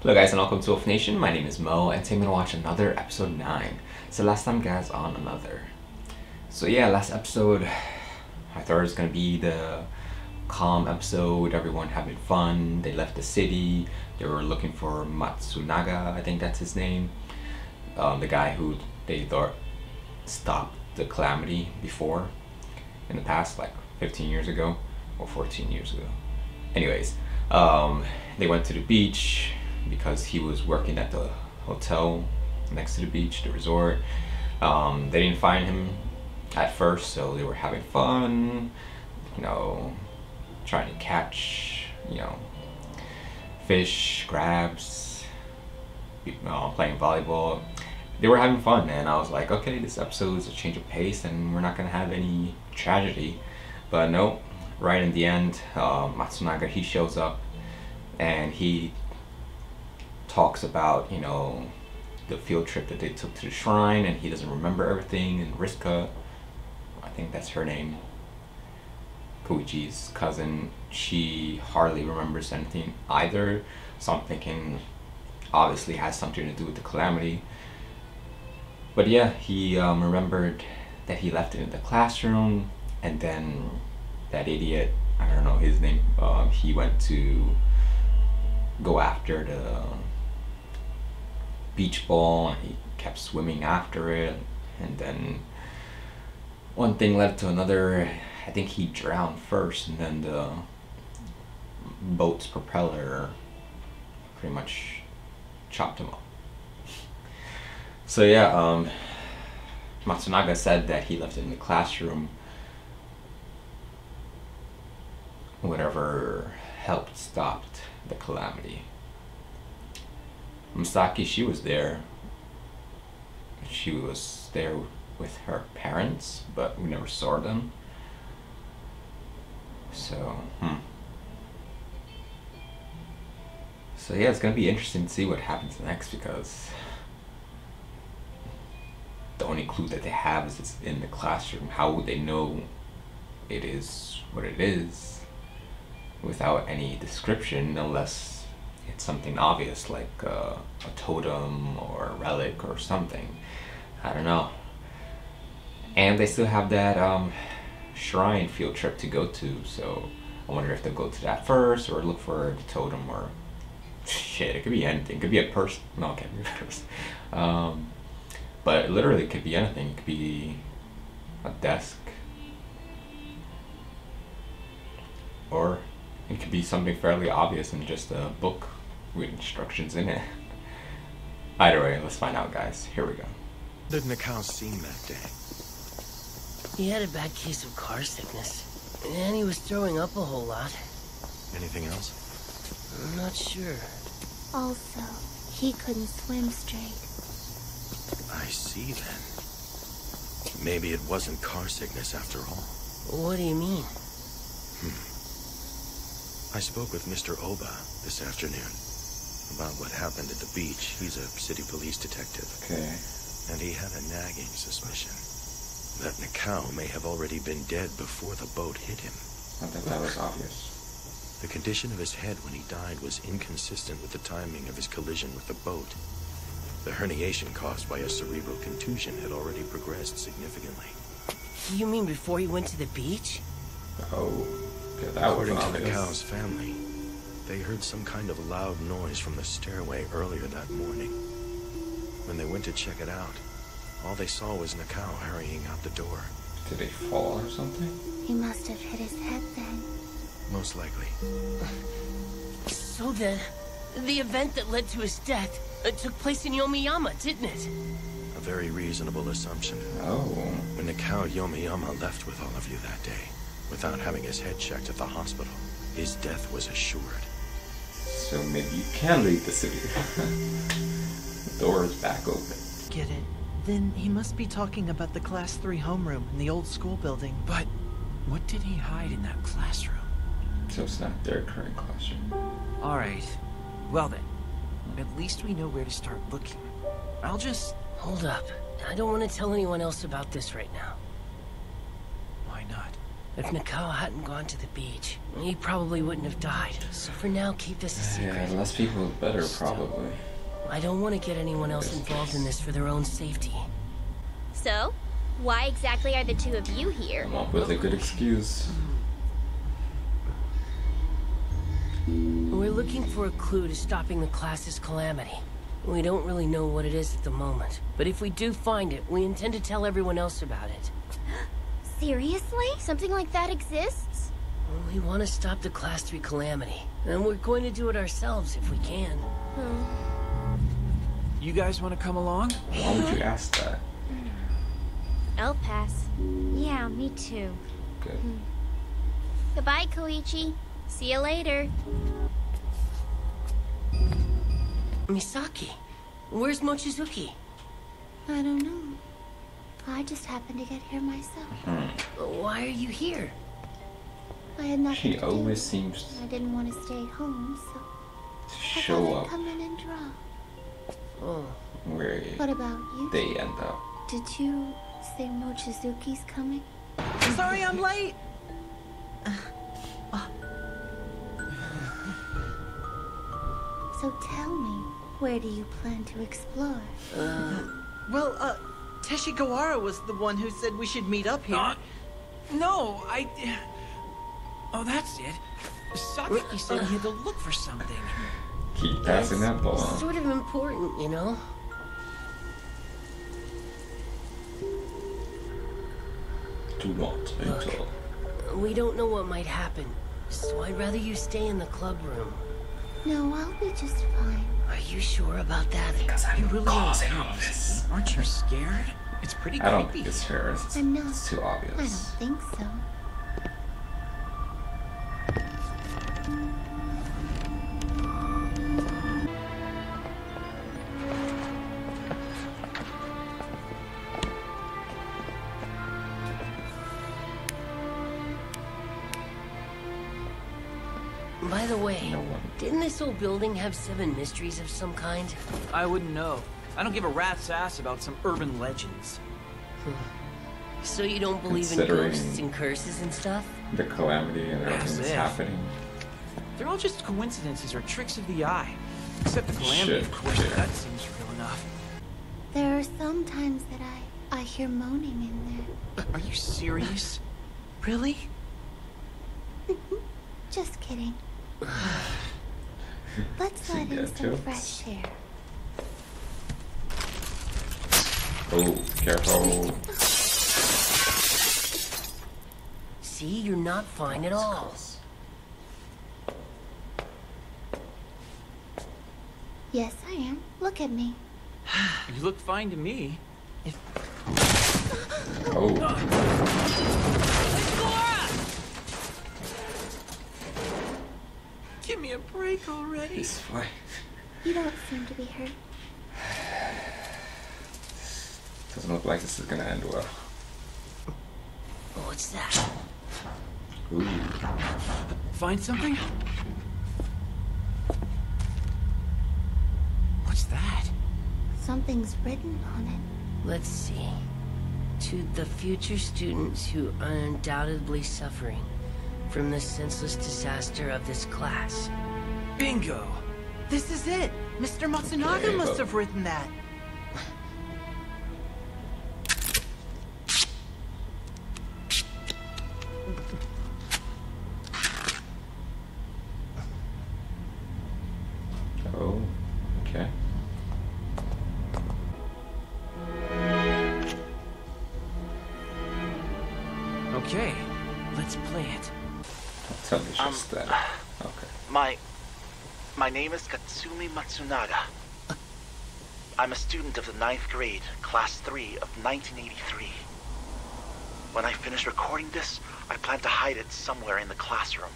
Hello guys and welcome to Wolf Nation. My name is Mo and today I'm going to watch another episode 9. So last time guys on another. So yeah, last episode I thought it was going to be the calm episode, everyone having fun. They left the city, they were looking for Matsunaga, I think that's his name. The guy who they thought stopped the calamity before in the past, like 15 years ago or 14 years ago. Anyways, they went to the beach because he was working at the hotel next to the beach, the resort. They didn't find him at first, so they were having fun, trying to catch, fish, crabs, playing volleyball. They were having fun, and I was like, okay, this episode is a change of pace and we're not gonna have any tragedy. But no, right in the end, Matsunaga, he shows up and he talks about, the field trip that they took to the shrine, and he doesn't remember everything. And Riska, I think that's her name, Koichi's cousin, she hardly remembers anything either. So I'm thinking obviously it has something to do with the calamity. But yeah, he remembered that he left it in the classroom, and then that idiot, I don't know his name, he went to go after the beach ball and he kept swimming after it, and then one thing led to another. I think he drowned first, and then the boat's propeller pretty much chopped him up. So yeah, Matsunaga said that he left it in the classroom. Whatever helped stopped the calamity. Misaki, she was there. She was there with her parents, but we never saw them. So, So yeah, it's gonna be interesting to see what happens next, because the only clue that they have is it's in the classroom. How would they know it is what it is without any description, unless it's something obvious like a totem or a relic or something? I don't know. And they still have that shrine field trip to go to, so I wonder if they'll go to that first or look for the totem, or shit, it could be anything. It could be a person. No, it can't be a person. But it literally could be anything. It could be a desk, or it could be something fairly obvious and just a book with instructions in it. Either way, let's find out, guys. Here we go. Did Nikao seem that day? He had a bad case of car sickness, and he was throwing up a whole lot. Anything else? I'm not sure. Also, he couldn't swim straight. I see then. Maybe it wasn't car sickness after all. What do you mean? I spoke with Mr. Oba this afternoon about what happened at the beach. He's a city police detective. Okay. And he had a nagging suspicion that Nikao may have already been dead before the boat hit him. I thought that was obvious. The condition of his head when he died was inconsistent with the timing of his collision with the boat. The herniation caused by a cerebral contusion had already progressed significantly. You mean before he went to the beach? Oh, okay, that was According to obvious. Nikao's family, they heard some kind of loud noise from the stairway earlier that morning. When they went to check it out, all they saw was Nikao hurrying out the door. Did they fall or something? He must have hit his head then. Most likely. So then, the event that led to his death took place in Yomiyama, didn't it? A very reasonable assumption. Oh. When Nikao Yomiyama left with all of you that day, without having his head checked at the hospital, his death was assured. So maybe you can leave the city. The door is back open. Get it. Then he must be talking about the Class 3 homeroom in the old school building. But what did he hide in that classroom? So it's not their current classroom. Alright. Well then, at least we know where to start looking. I'll just... Hold up. I don't want to tell anyone else about this right now. Why not? If Nakao hadn't gone to the beach, he probably wouldn't have died. So for now, keep this a secret. Yeah, less people better, probably. I don't want to get anyone else involved in this for their own safety. So, why exactly are the two of you here? Come up with a good excuse. We're looking for a clue to stopping the class's calamity. We don't really know what it is at the moment, but if we do find it, we intend to tell everyone else about it. Seriously? Something like that exists? We want to stop the Class 3 calamity, and we're going to do it ourselves if we can. You guys want to come along? Why would you ask that? I'll pass. Yeah, me too. Good. Goodbye, Koichi. See you later. Misaki, where's Mochizuki? I don't know. I just happened to get here myself. Why are you here? I had nothing She to do. always seems I didn't want to stay home, so to I show thought I'd up come in and draw. Oh, where What about you? they end up. Did you say Mochizuki's coming? Sorry I'm late. So tell me, where do you plan to explore? Well, Teshigawara was the one who said we should meet up here. No, Oh, that's it. Saki said he had to look for something. Keep passing that ball on. sort of important, you know? Do not enter. We don't know what might happen, so I'd rather you stay in the club room. No, I'll be just fine. Are you sure about that? Because I'm You really causing are all this. Aren't you scared? It's pretty I don't creepy. think it's fair. I'm not. It's too I obvious. don't think so. By the way, No one. didn't this old building have 7 mysteries of some kind? I wouldn't know. I don't give a rat's ass about some urban legends. So you don't believe in Considering- ghosts and curses and stuff? The calamity and everything that's As if. happening. They're all just coincidences or tricks of the eye. Except the calamity, of course. Shit. That seems real enough. There are some times that I hear moaning in there. Are you serious? Really? Just kidding. Let's See let in that some jokes? fresh air. Oh, careful. See, you're not fine at all. Yes, I am. Look at me. You look fine to me. Oh, Give me a break already. he's fine. You don't seem to be hurt. Doesn't look like this is gonna end well. What's that? Ooh. Find something? What's that? Something's written on it. Let's see. To the future students who are undoubtedly suffering from the senseless disaster of this class. Bingo! This is it. Mr. Matsunaga Okay, must but- have written that. Oh, okay. Okay, let's play it. Tell me just that. Okay. My name is Katsumi Matsunaga. I'm a student of the 9th grade, Class 3 of 1983. When I finish recording this, I plan to hide it somewhere in the classroom.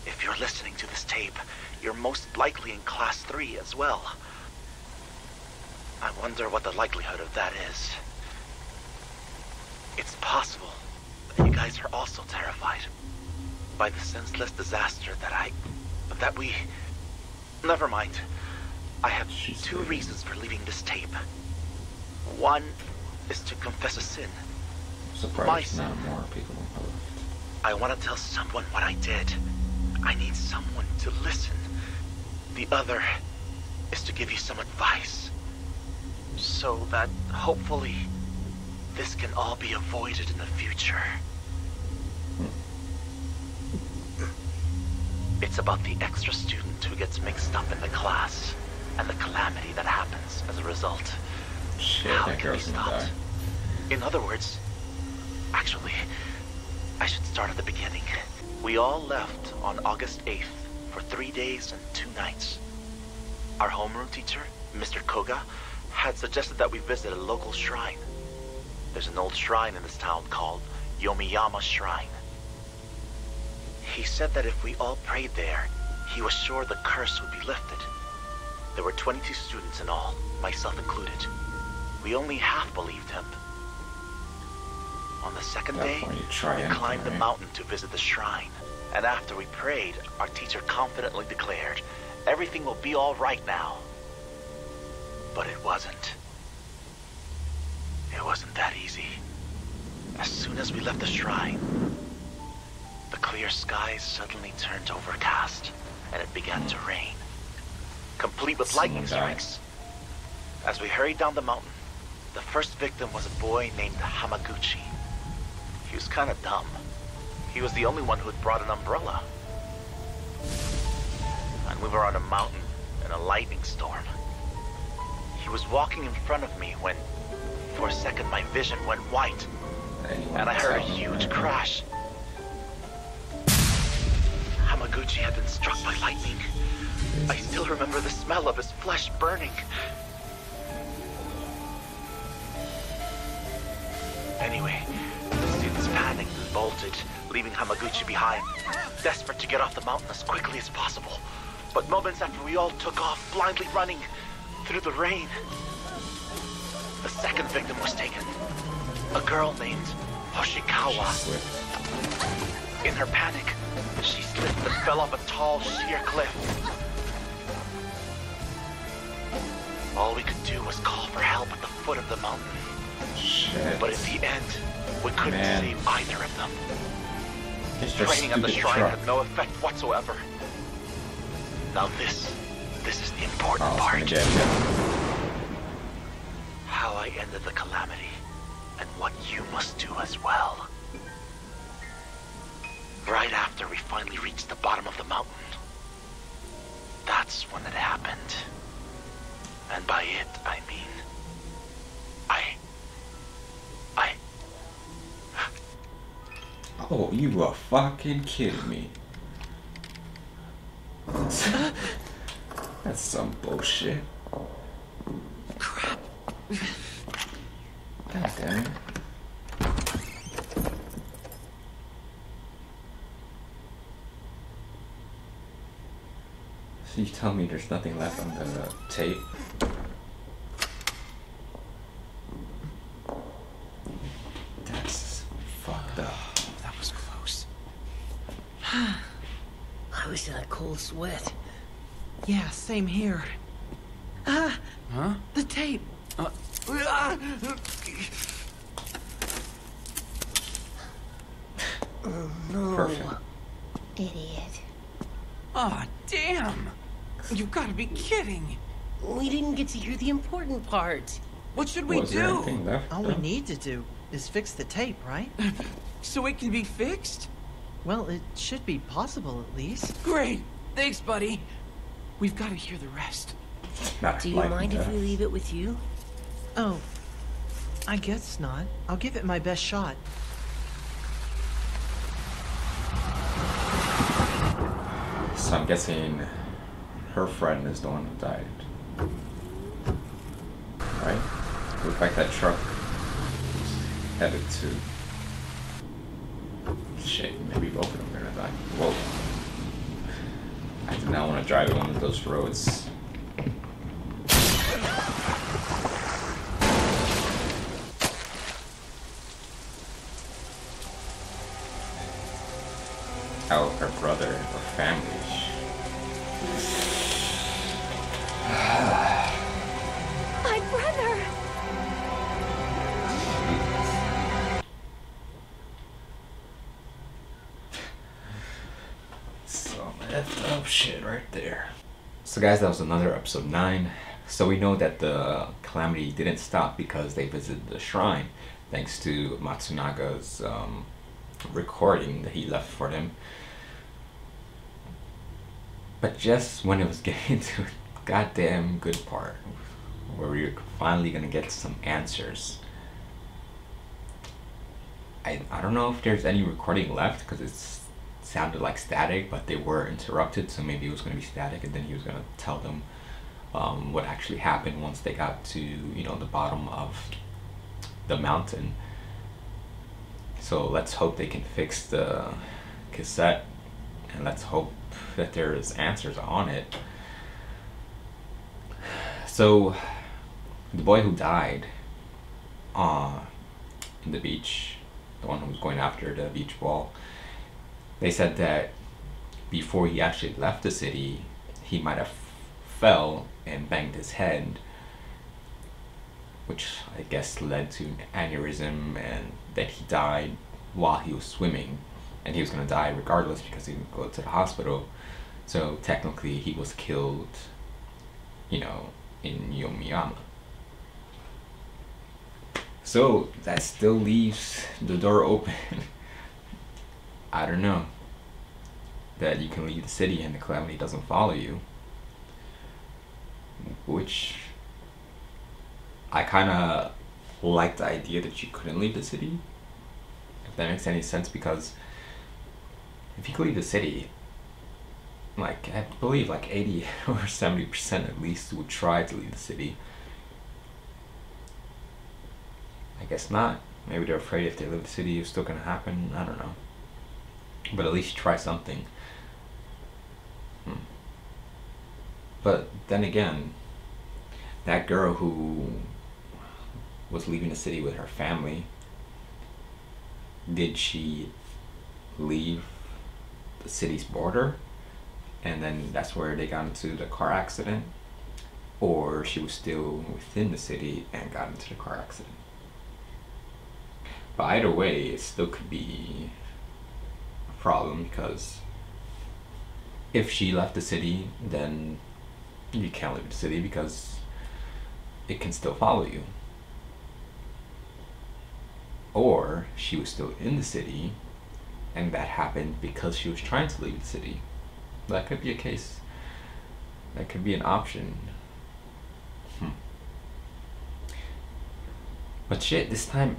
If you're listening to this tape, you're most likely in Class 3 as well. I wonder what the likelihood of that is. It's possible that you guys are also terrified by the senseless disaster that we... Never mind. I have two reasons for leaving this tape. One is to confess a sin, Surprised not more people are left. I want to tell someone what I did. I need someone to listen. The other is to give you some advice. So that, hopefully, this can all be avoided in the future. It's about the extra student who gets mixed up in the class, and the calamity that happens as a result. Shit, How that it can be girl's gonna stopped. die. In other words, actually, I should start at the beginning. We all left on August 8th for 3 days and 2 nights. Our homeroom teacher, Mr. Koga, had suggested that we visit a local shrine. There's an old shrine in this town called Yomiyama Shrine. He said that if we all prayed there, he was sure the curse would be lifted. There were 22 students in all, myself included. We only half believed him. On the second That day, point you try we anything, climbed the right? mountain to visit the shrine. And after we prayed, our teacher confidently declared, everything will be all right now. But it wasn't. It wasn't that easy. As soon as we left the shrine, the clear skies suddenly turned overcast, and it began to rain, complete with lightning Someone died. strikes. As we hurried down the mountain, the first victim was a boy named Hamaguchi. He was kind of dumb. He was the only one who had brought an umbrella. And we were on a mountain in a lightning storm. He was walking in front of me when, for a second, my vision went white, and I heard a huge crash. Hamaguchi had been struck by lightning. I still remember the smell of his flesh burning. Anyway, the students panicked and bolted, leaving Hamaguchi behind, desperate to get off the mountain as quickly as possible. But moments after we all took off, blindly running through the rain, the second victim was taken. A girl named Hoshikawa. In her panic, she slipped and fell off a tall, sheer cliff. All we could do was call for help at the foot of the mountain. Shit. But in the end, we couldn't save either of them. It's just Training at the stupid shrine truck. had no effect whatsoever. Now this is the important Oh, it's part. gonna get you. How I ended the calamity, and what you must do as well. Right after we finally reached the bottom of the mountain, that's when it happened. And by it, I mean, Oh, you are fucking kidding me. That's some bullshit. Crap. God damn it. So you tell me there's nothing left on the tape? That's fucked up. That was close. I was in a cold sweat. Yeah, same here. Ah, Huh? the tape. No. Perfect. Idiot. Aw, damn. You've got to be kidding. We didn't get to hear the important part. What should we Was there do? anything left? All we though? need to do is fix the tape, right? So it can be fixed? Well, it should be possible at least. Great. Thanks, buddy. We've got to hear the rest. Not Do you like mind if that. we leave it with you? Oh, I guess not. I'll give it my best shot. So I'm guessing her friend is the one who died. Right? Look like that truck was headed to... Shit, maybe both of them are gonna die. Whoa. I do not want to drive on one of those roads. How her brother or family. My brother! shit right there. So guys, that was another episode 9. So we know that the calamity didn't stop because they visited the shrine, thanks to Matsunaga's recording that he left for them. But just when it was getting to a goddamn good part, where we were finally gonna get some answers, I don't know if there's any recording left, because it sounded like static, but they were interrupted, so maybe it was going to be static, and then he was going to tell them what actually happened once they got to, you know, the bottom of the mountain. So let's hope they can fix the cassette, and let's hope that there's answers on it. So the boy who died in the beach, the one who was going after the beach ball, they said that before he actually left the city, he might have fell and banged his head, which I guess led to an aneurysm, and that he died while he was swimming, and he was going to die regardless because he didn't go to the hospital. So technically he was killed, you know, in Yomiyama. So that still leaves the door open. I don't know, that you can leave the city and the calamity doesn't follow you, which I kind of like the idea that you couldn't leave the city, if that makes any sense, because if you could leave the city, like I believe like 80 or 70% at least would try to leave the city. I guess not. Maybe they're afraid if they leave the city it's still gonna happen. I don't know. But at least try something. But then again, that girl who was leaving the city with her family, did she leave the city's border and then that's where they got into the car accident? Or she was still within the city and got into the car accident? But either way, it still could be a problem, because if she left the city, then you can't leave the city because it can still follow you. Or she was still in the city and that happened because she was trying to leave the city. That could be a case. That could be an option. But shit, this time,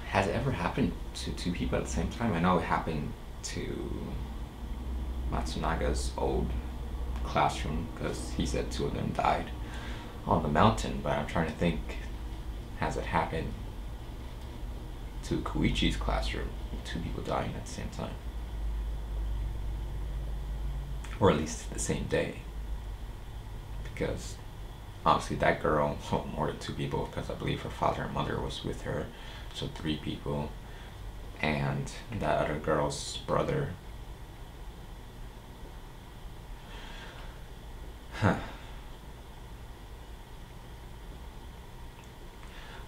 has it ever happened to two people at the same time? I know it happened to Matsunaga's old classroom, because he said 2 of them died on the mountain, but I'm trying to think, has it happened to Koichi's classroom, 2 people dying at the same time? Or at least the same day, because obviously that girl, well, more than 2 people, because I believe her father and mother was with her, so 3 people, and that other girl's brother.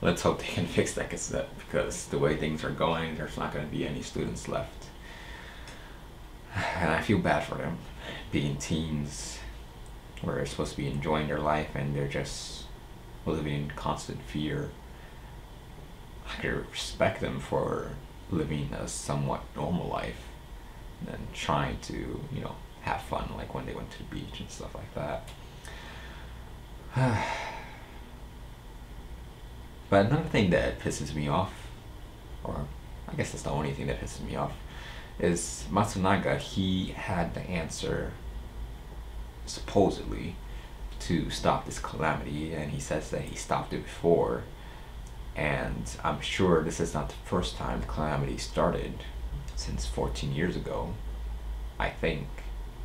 Let's hope they can fix that cassette, because the way things are going, there's not going to be any students left. And I feel bad for them, being teens, where they're supposed to be enjoying their life and they're just living in constant fear. I could respect them for living a somewhat normal life and trying to, you know, have fun, like when they went to the beach and stuff like that. But another thing that pisses me off, or I guess that's the only thing that pisses me off, is Matsunaga. He had the answer, supposedly, to stop this calamity, and he says that he stopped it before. And I'm sure this is not the first time the calamity started, since 14 years ago, I think.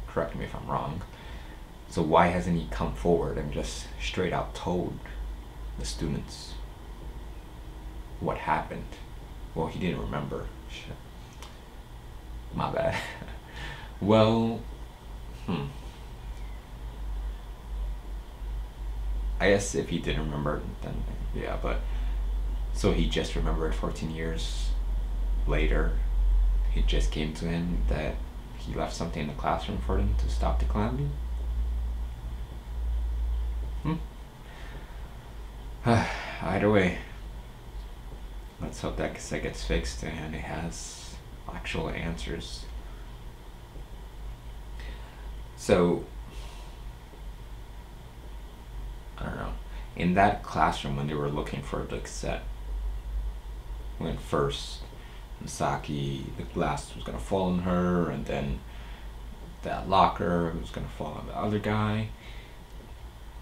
Correct me if I'm wrong. So why hasn't he come forward and just straight out told the students what happened? Well, he didn't remember. Shit. My bad. Well, I guess if he didn't remember, then yeah, but so he just remembered 14 years later. It just came to him that he left something in the classroom for them to stop the calamity? Either way, let's hope that gets fixed and it has actual answers. So, I don't know. In that classroom, when they were looking for the cassette, when first Misaki, the glass was gonna fall on her, and then that locker was gonna fall on the other guy.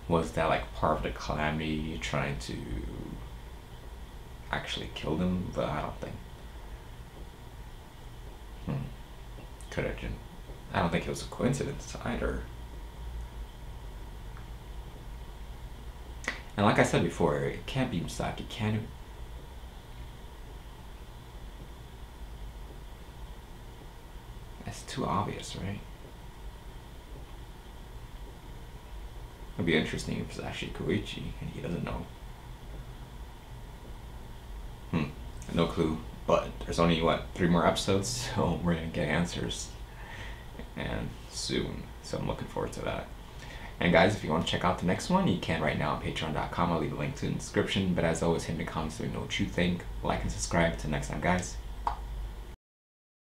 Was that like part of the calamity trying to actually kill them? But I don't think. Could have been. I don't think it was a coincidence either. And like I said before, it can't be Misaki, can it? That's too obvious, right? It'd be interesting if it's actually Koichi and he doesn't know. No clue. But there's only, what, 3 more episodes, so we're gonna get answers. And soon. So I'm looking forward to that. And guys, if you want to check out the next one, you can right now on patreon.com. I'll leave a link to it in the description. But as always, hit me in the comments so we know what you think. Like and subscribe. Till next time, guys.